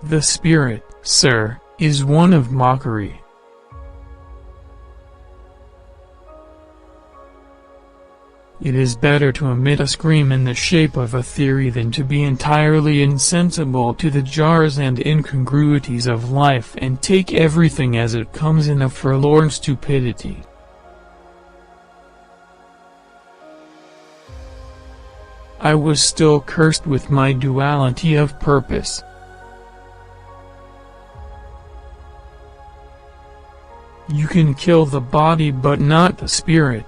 The spirit, sir, is one of mockery. It is better to emit a scream in the shape of a theory than to be entirely insensible to the jars and incongruities of life and take everything as it comes in a forlorn stupidity. I was still cursed with my duality of purpose. You can kill the body but not the spirit.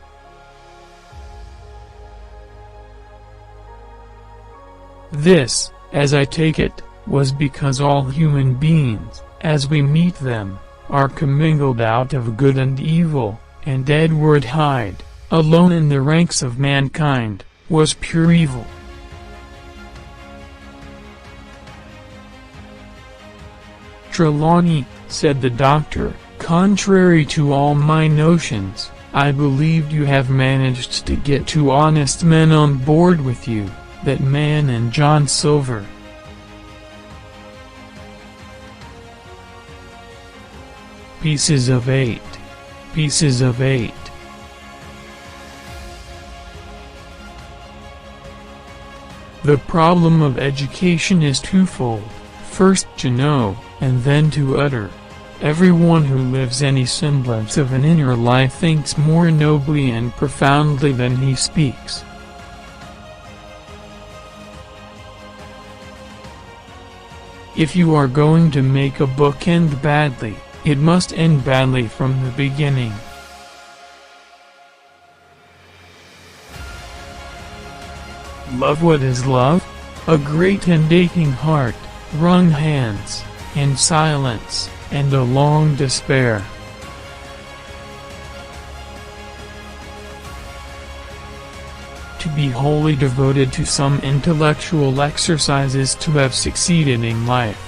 This, as I take it, was because all human beings, as we meet them, are commingled out of good and evil, and Edward Hyde, alone in the ranks of mankind, was pure evil. "Trelawney," said the doctor, "contrary to all my notions, I believed you have managed to get two honest men on board with you, that man and John Silver." Pieces of 8. Pieces of 8. The problem of education is twofold: first to know, and then to utter. Everyone who lives any semblance of an inner life thinks more nobly and profoundly than he speaks. If you are going to make a book end badly, it must end badly from the beginning. Love what is love? A great and aching heart, wrung hands, and silence, and a long despair. To be wholly devoted to some intellectual exercise is to have succeeded in life.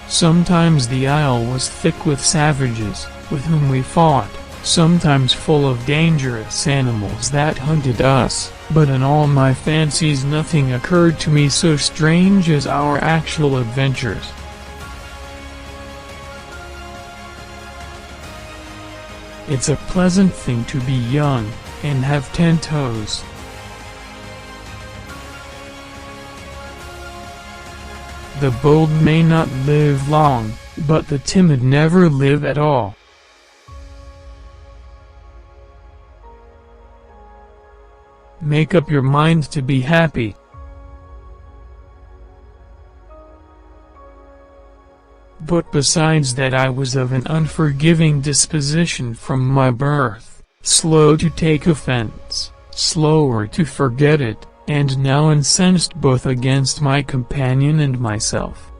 Sometimes the isle was thick with savages, with whom we fought, sometimes full of dangerous animals that hunted us, but in all my fancies nothing occurred to me so strange as our actual adventures. It's a pleasant thing to be young, and have 10 toes. The bold may not live long, but the timid never live at all. Make up your mind to be happy. But besides that, I was of an unforgiving disposition from my birth, slow to take offense, slower to forget it, and now incensed both against my companion and myself.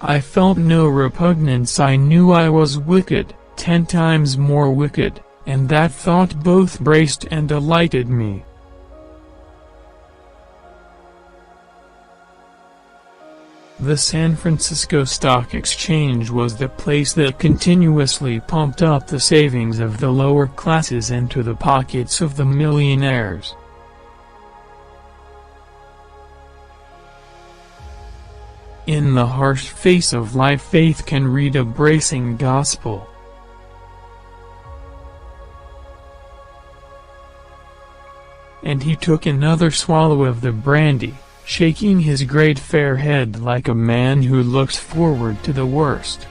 I felt no repugnance. I knew I was wicked, 10 times more wicked, and that thought both braced and delighted me. The San Francisco Stock Exchange was the place that continuously pumped up the savings of the lower classes into the pockets of the millionaires. In the harsh face of life, faith can read a bracing gospel. And he took another swallow of the brandy, shaking his great fair head like a man who looks forward to the worst.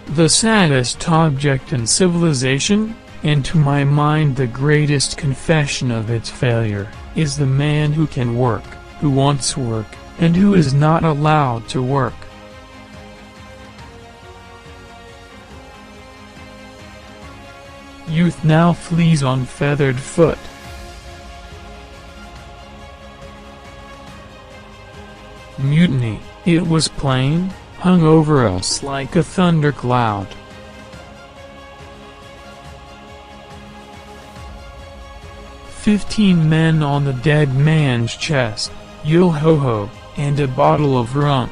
The saddest object in civilization, and to my mind the greatest confession of its failure, is the man who can work, who wants work, and who is not allowed to work. Youth now flees on feathered foot. Mutiny, it was plain, hung over us like a thundercloud. "15 men on the dead man's chest, yo-ho-ho, and a bottle of rum."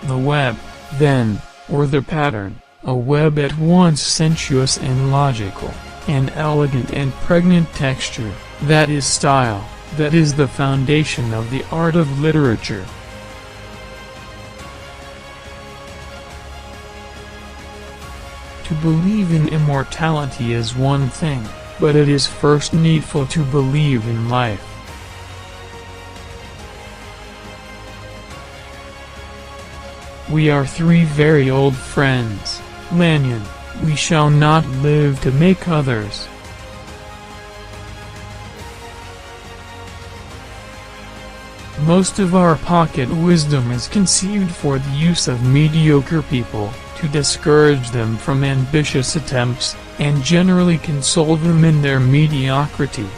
The web, then, or the pattern, a web at once sensuous and logical, an elegant and pregnant texture, that is style, that is the foundation of the art of literature. To believe in immortality is one thing, but it is first needful to believe in life. We are three very old friends, Lanyon, we shall not live to make others. Most of our pocket wisdom is conceived for the use of mediocre people, to discourage them from ambitious attempts, and generally console them in their mediocrity.